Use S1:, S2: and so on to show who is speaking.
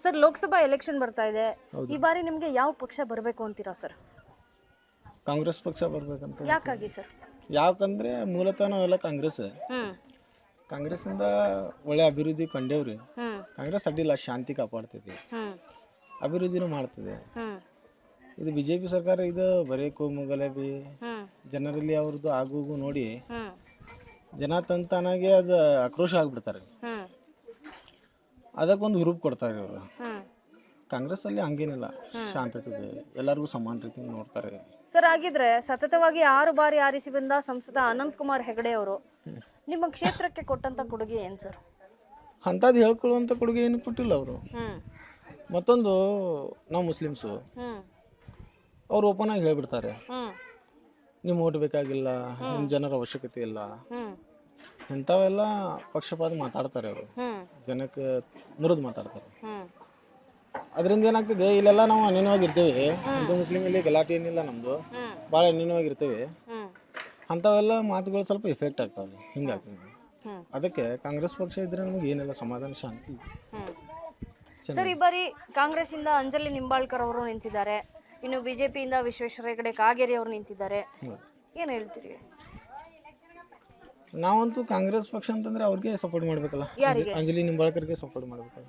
S1: Sir Lok Sabha election ಬರ್ತಾ ಇದೆ, ಈ ಬಾರಿ ನಿಮಗೆ ಯಾವ ಪಕ್ಷ ಬರಬೇಕು ಅಂತೀರಾ ಸರ್?
S2: ಕಾಂಗ್ರೆಸ್ ಪಕ್ಷ ಬರ್ಬೇಕಂತ.
S1: ಯಾಕಾಗಿ ಸರ್?
S2: ಯಾಕಂದ್ರೆ ಮೂಲತಃ ನಾವೆಲ್ಲ ಕಾಂಗ್ರೆಸ್.
S1: ಹ್ಮ್
S2: ಕಾಂಗ್ರೆಸ್ಸಿಂದ ಒಳ್ಳೆ ಅಭಿವೃದ್ಧಿ ಕಂಡೇವ್ರಿ.
S1: ಹ್ಮ್
S2: ಕಾಂಗ್ರೆಸ್ ಅಡ್ಡಿಲ್ಲ, ಶಾಂತಿ ಕಾಪಾಡ್ತೈತಿ,
S1: ಹ್ಮ್
S2: ಅಭಿವೃದ್ಧಿನೂ ಮಾಡ್ತದೆ.
S1: ಹ್ಮ್
S2: ಇದು BJP ಸರ್ಕಾರ ಇದು ಬರೀ ಕೋಮುಗಲಭೆ
S1: ಹ್ಮ್
S2: ಜನರಲ್ಲಿ ಅವ್ರದ್ದು ಆಗೋಗು ನೋಡಿ
S1: ಹ್ಮ್
S2: ಜನ ತಂತಾನಾಗೆ ಅದು ಆಕ್ರೋಶ ಆಗ್ಬಿಡ್ತಾರೆ.
S1: ಹ್ಮ್
S2: ಅದಕ್ಕೊಂದು ಹುರುಪ್ ಕೊಡ್ತಾರೆ ಅವರು.
S1: ಹ್ಮ್
S2: ಕಾಂಗ್ರೆಸ್ಸಲ್ಲಿ ಹಂಗೇನಿಲ್ಲ, ಶಾಂತತೆ ಇದೆ, ಎಲ್ಲರಿಗೂ ಸಮಾನ ರೀತಿ ನೋಡ್ತಾರೆ.
S1: ಸರ್ ಆಗಿದ್ರೆ ಸತತವಾಗಿ 6 ಬಾರಿ ಆರಿಸಿ ಬಂದ ಸಂಸದ ಅನಂತಕುಮಾರ್ ಹೆಗಡೆ ಅವರು ನಿಮ್ಮ ಕ್ಷೇತ್ರಕ್ಕೆ ಕೊಟ್ಟಂತ ಕೊಡುಗೆ ಏನ್ ಸರ್?
S2: ಅಂಥದ್ದು ಹೇಳ್ಕೊಳ್ಳುವಂಥ ಕೊಡುಗೆ ಏನು ಕೊಟ್ಟಿಲ್ಲ ಅವರು.
S1: ಹ್ಮ್
S2: ಮತ್ತೊಂದು ನಾವು ಮುಸ್ಲಿಮ್ಸು,
S1: ಹ್ಮ್
S2: ಅವ್ರು ಓಪನ್ ಆಗಿ ಹೇಳ್ಬಿಡ್ತಾರೆ,
S1: ಹ್ಮ್
S2: ನಿಮ್ಮ ಓಟ್ ಬೇಕಾಗಿಲ್ಲ, ನಿಮ್ಮ ಜನರ ಅವಶ್ಯಕತೆ ಇಲ್ಲ,
S1: ಹ್ಮ್
S2: ಇಂಥವೆಲ್ಲ ಪಕ್ಷಪಾತ ಮಾತಾಡ್ತಾರೆ ಅವರು.
S1: ಹ್ಮ್
S2: ಜನಕ್ಕೆ ಮುರಿದು ಮಾತಾಡ್ತಾರೆ.
S1: ಹ್ಮ್
S2: ಅದರಿಂದ ಏನಾಗ್ತಿದೆ, ಇಲ್ಲೆಲ್ಲ ನಾವು ಅನ್ಯವಾಗಿರ್ತೇವೆ. ಹಿಂದೂ ಮುಸ್ಲಿಮ್ ಇಲ್ಲಿ ಗಲಾಟೆ ಏನಿಲ್ಲ, ನಮ್ಮದು ಭಾಳ ಅನ್ಯವಾಗಿರ್ತೇವೆ.
S1: ಹ್ಮ್
S2: ಅಂಥವೆಲ್ಲ ಮಾತುಗಳು ಸ್ವಲ್ಪ ಎಫೆಕ್ಟ್ ಆಗ್ತಾವೆ, ಹಿಂಗಾಗ್ತದೆ.
S1: ಹ್ಮ್
S2: ಅದಕ್ಕೆ ಕಾಂಗ್ರೆಸ್ ಪಕ್ಷ ಇದ್ರೆ ನಮಗೆ ಏನೆಲ್ಲ ಸಮಾಧಾನ, ಶಾಂತಿ.
S1: ಹ್ಮ್ ಸರ್ ಈ ಬಾರಿ ಕಾಂಗ್ರೆಸ್ ಇಂದ ಅಂಜಲಿ ನಿಂಬಾಳ್ಕರ್ ಅವರು ನಿಂತಿದ್ದಾರೆ, ಇನ್ನು ಬಿಜೆಪಿಯಿಂದ ವಿಶ್ವೇಶ್ವರ ಹೆಗಡೆ ಕಾಗೇರಿ ಅವರು ನಿಂತಿದ್ದಾರೆ. ಏನ್ ಹೇಳ್ತೀರಿ?
S2: ನಾವಂತೂ ಕಾಂಗ್ರೆಸ್ ಪಕ್ಷ ಅಂತಂದ್ರೆ ಅವ್ರಿಗೆ ಸಪೋರ್ಟ್ ಮಾಡ್ಬೇಕಲ್ಲ, ಅಂಜಲಿ ನಿಂಬಾಳ್ಕರ್ಗೆ ಸಪೋರ್ಟ್ ಮಾಡ್ಬೇಕಲ್ಲ.